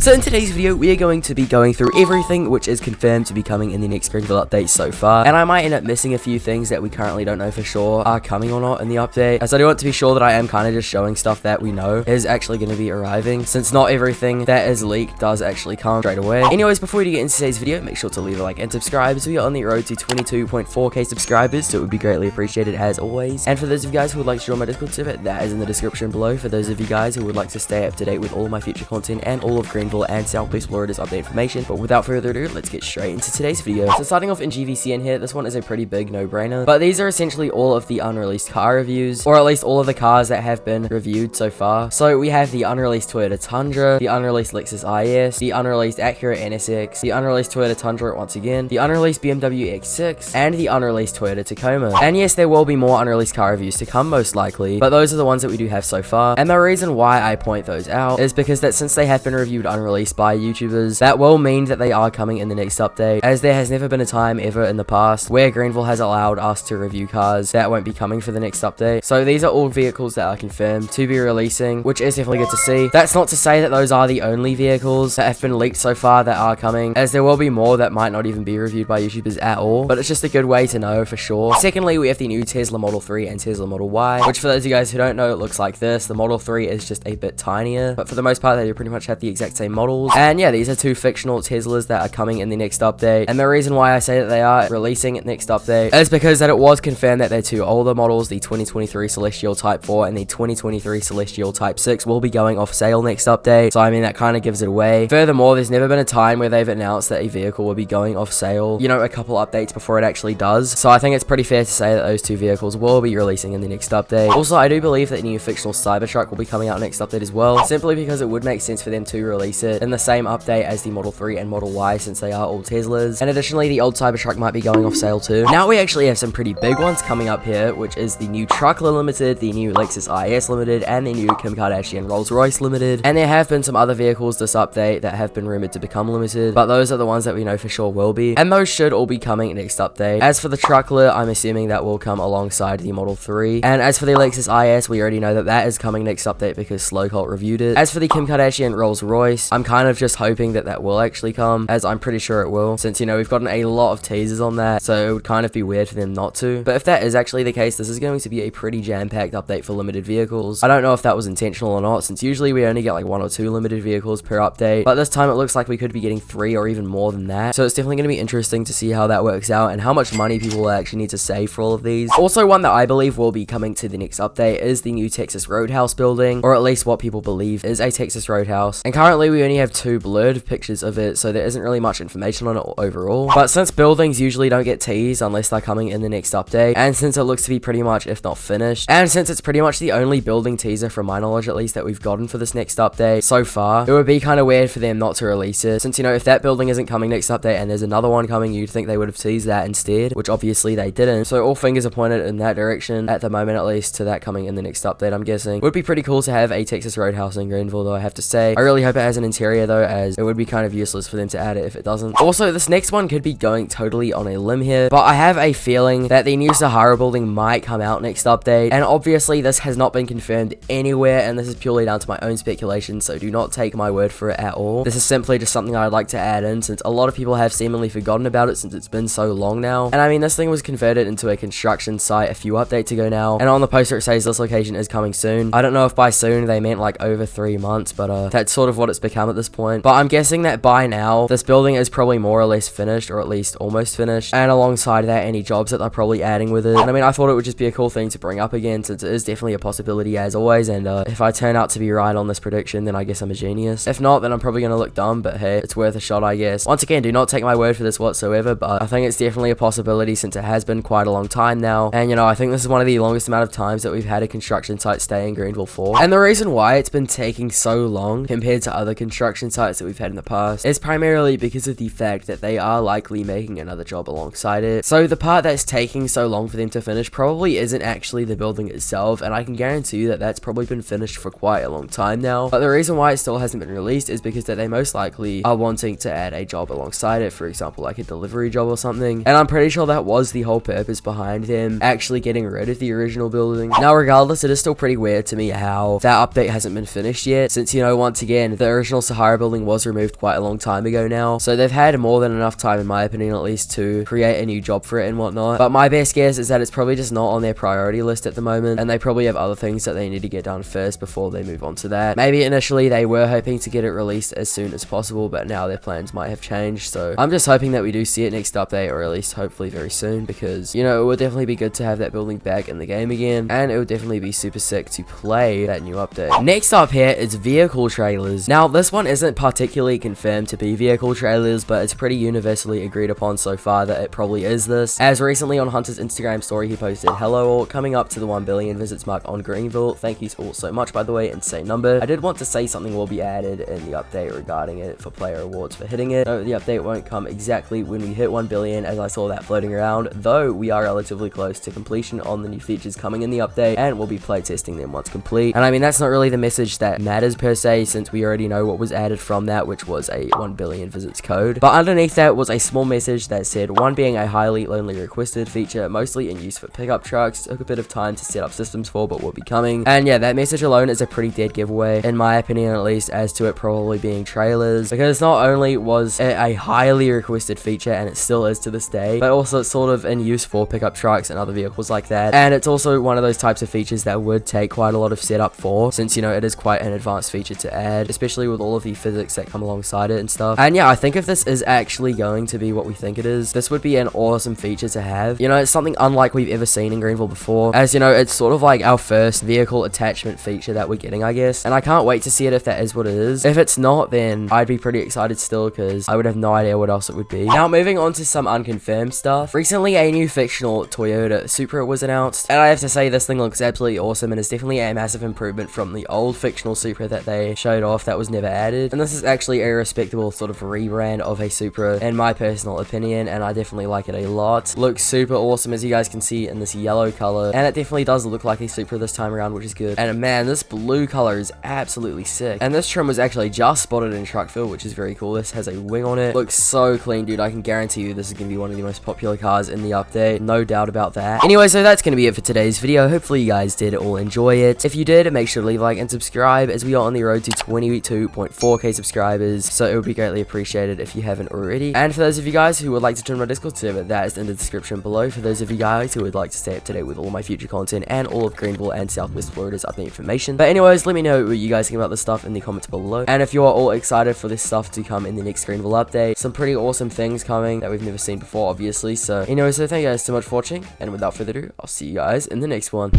So in today's video, we are going to be going through everything which is confirmed to be coming in the next Greenville update so far, and I might end up missing a few things that we currently don't know for sure are coming or not in the update, as I do want to be sure that I am kind of just showing stuff that we know is actually going to be arriving, since not everything that is leaked does actually come straight away. Anyways, before we get into today's video, make sure to leave a like and subscribe, as we are on the road to 22.4k subscribers, so it would be greatly appreciated as always. And for those of you guys who would like to join my Discord server, that is in the description below. For those of you guys who would like to stay up to date with all of my future content and all of Greenville and Southeast Florida's update information. But without further ado, let's get straight into today's video. So starting off in GVC in here, this one is a pretty big no-brainer, but these are essentially all of the unreleased car reviews, or at least all of the cars that have been reviewed so far. So we have the unreleased Toyota Tundra, the unreleased Lexus IS, the unreleased Acura NSX, the unreleased Toyota Tundra once again, the unreleased BMW X6, and the unreleased Toyota Tacoma. And yes, there will be more unreleased car reviews to come most likely, but those are the ones that we do have so far. And the reason why I point those out is because that since they have been reviewed unreleased by YouTubers, that will mean that they are coming in the next update, as there has never been a time ever in the past where Greenville has allowed us to review cars that won't be coming for the next update. So these are all vehicles that are confirmed to be releasing, which is definitely good to see. That's not to say that those are the only vehicles that have been leaked so far that are coming, as there will be more that might not even be reviewed by YouTubers at all, but it's just a good way to know for sure. Secondly, we have the new Tesla Model 3 and Tesla Model Y, which for those of you guys who don't know, it looks like this. The Model 3 is just a bit tinier, but for the most part they pretty much have the exact same models. And yeah, these are two fictional Teslas that are coming in the next update, and the reason why I say that they are releasing it next update is because that it was confirmed that their two older models, the 2023 Celestial Type 4 and the 2023 Celestial Type 6, will be going off sale next update. So I mean, that kind of gives it away. Furthermore, there's never been a time where they've announced that a vehicle will be going off sale, you know, a couple updates before it actually does. So I think it's pretty fair to say that those two vehicles will be releasing in the next update. Also, I do believe that the new fictional Cybertruck will be coming out next update as well, simply because it would make sense for them to release it in the same update as the Model 3 and Model Y, since they are all Teslas. And additionally, the old Cybertruck might be going off sale too. Now we actually have some pretty big ones coming up here, which is the new Truckler Limited, the new Lexus IS Limited, and the new Kim Kardashian Rolls Royce Limited. And there have been some other vehicles this update that have been rumored to become limited, but those are the ones that we know for sure will be, and those should all be coming next update. As for the Truckler, I'm assuming that will come alongside the Model 3, and as for the Lexus IS, we already know that that is coming next update because Slowcult reviewed it. As for the Kim Kardashian Rolls Royce, I'm kind of just hoping that that will actually come, as I'm pretty sure it will, since, you know, we've gotten a lot of teasers on that, so it would kind of be weird for them not to. But if that is actually the case, this is going to be a pretty jam-packed update for limited vehicles. I don't know if that was intentional or not, since usually we only get like 1 or 2 limited vehicles per update, but this time it looks like we could be getting 3 or even more than that. So it's definitely going to be interesting to see how that works out and how much money people will actually need to save for all of these. Also, one that I believe will be coming to the next update is the new Texas Roadhouse building, or at least what people believe is a Texas Roadhouse. And currently we only have 2 blurred pictures of it, so there isn't really much information on it overall. But since buildings usually don't get teased unless they're coming in the next update, and since it looks to be pretty much, if not finished, and since it's pretty much the only building teaser, from my knowledge at least, that we've gotten for this next update so far, it would be kind of weird for them not to release it, since, you know, if that building isn't coming next update and there's another one coming, you'd think they would have teased that instead, which obviously they didn't. So all fingers are pointed in that direction at the moment, at least, to that coming in the next update, I'm guessing. Would be pretty cool to have a Texas Roadhouse in Greenville, though, I have to say. I really hope it has an interior though, as it would be kind of useless for them to add it if it doesn't. Also, this next one could be going totally on a limb here, but I have a feeling that the new Sahara building might come out next update, and obviously this has not been confirmed anywhere, and this is purely down to my own speculation, so do not take my word for it at all. This is simply just something I'd like to add in, since a lot of people have seemingly forgotten about it since it's been so long now. And I mean, this thing was converted into a construction site a few updates ago now, and on the poster it says this location is coming soon. I don't know if by soon they meant like over 3 months, but that's sort of what it's become at this point. But I'm guessing that by now this building is probably more or less finished, or at least almost finished, and alongside that, any jobs that they're probably adding with it. And I mean, I thought it would just be a cool thing to bring up again, since it is definitely a possibility as always, and if I turn out to be right on this prediction, then I guess I'm a genius. If not, then I'm probably going to look dumb, but hey, it's worth a shot, I guess. Once again, do not take my word for this whatsoever, but I think it's definitely a possibility, since it has been quite a long time now, and, you know, I think this is one of the longest amount of times that we've had a construction site stay in Greenville for. And the reason why it's been taking so long compared to other construction sites that we've had in the past is primarily because of the fact that they are likely making another job alongside it. So the part that's taking so long for them to finish probably isn't actually the building itself, and I can guarantee you that that's probably been finished for quite a long time now. But the reason why it still hasn't been released is because that they most likely are wanting to add a job alongside it, for example like a delivery job or something, and I'm pretty sure that was the whole purpose behind them actually getting rid of the original building. Now regardless, it is still pretty weird to me how that update hasn't been finished yet, since, you know, once again, the original Sahara building was removed quite a long time ago now, so they've had more than enough time, in my opinion at least, to create a new job for it and whatnot. But my best guess is that it's probably just not on their priority list at the moment, and they probably have other things that they need to get done first before they move on to that. Maybe initially they were hoping to get it released as soon as possible, but now their plans might have changed, so I'm just hoping that we do see it next update, or at least hopefully very soon, because, you know, it would definitely be good to have that building back in the game again, and it would definitely be super sick to play that new update. Next up here is vehicle trailers. Now, this one isn't particularly confirmed to be vehicle trailers, but it's pretty universally agreed upon so far that it probably is this, as recently on Hunter's Instagram story he posted, "Hello all, coming up to the 1 billion visits mark on Greenville. Thank you all so much, by the way, insane number. I did want to say something will be added in the update regarding it for player awards for hitting it. No, the update won't come exactly when we hit 1 billion, as I saw that floating around, though we are relatively close to completion on the new features coming in the update, and we'll be play testing them once complete." And I mean, that's not really the message that matters per se, since we already know what was added from that, which was a 1 billion visits code. But underneath that was a small message that said, "1 being a highly lonely requested feature, mostly in use for pickup trucks, took a bit of time to set up systems for, but will be coming." And yeah, that message alone is a pretty dead giveaway, in my opinion at least, as to it probably being trailers, because not only was it a highly requested feature, and it still is to this day, but also it's sort of in use for pickup trucks and other vehicles like that, and it's also one of those types of features that would take quite a lot of setup for, since, you know, it is quite an advanced feature to add, especially with all of the physics that come alongside it and stuff. And yeah, I think if this is actually going to be what we think it is, this would be an awesome feature to have. You know, it's something unlike we've ever seen in Greenville before, as, you know, it's sort of like our first vehicle attachment feature that we're getting, I guess, and I can't wait to see it if that is what it is. If it's not, then I'd be pretty excited still, because I would have no idea what else it would be. Now, moving on to some unconfirmed stuff. Recently, a new fictional Toyota Supra was announced, and I have to say this thing looks absolutely awesome, and is definitely a massive improvement from the old fictional Supra that they showed off that was never added. And this is actually a respectable sort of rebrand of a Supra, in my personal opinion, and I definitely like it a lot. Looks super awesome, as you guys can see, in this yellow color, and it definitely does look like a Supra this time around, which is good. And man, this blue color is absolutely sick, and this trim was actually just spotted in Truckville, which is very cool. This has a wing on it, looks so clean, dude. I can guarantee you this is gonna be one of the most popular cars in the update, no doubt about that. Anyway, so that's gonna be it for today's video. Hopefully you guys did all enjoy it. If you did, make sure to leave a like and subscribe, as we are on the road to 22.4k subscribers, so it would be greatly appreciated if you haven't already. And for those of you guys who would like to join my Discord server, that is in the description below. For those of you guys who would like to stay up to date with all my future content and all of Greenville and Southwest Florida's update information. But anyways, let me know what you guys think about this stuff in the comments below, and if you are all excited for this stuff to come in the next Greenville update. Some pretty awesome things coming that we've never seen before, obviously. So anyways, so thank you guys so much for watching, and without further ado, I'll see you guys in the next one.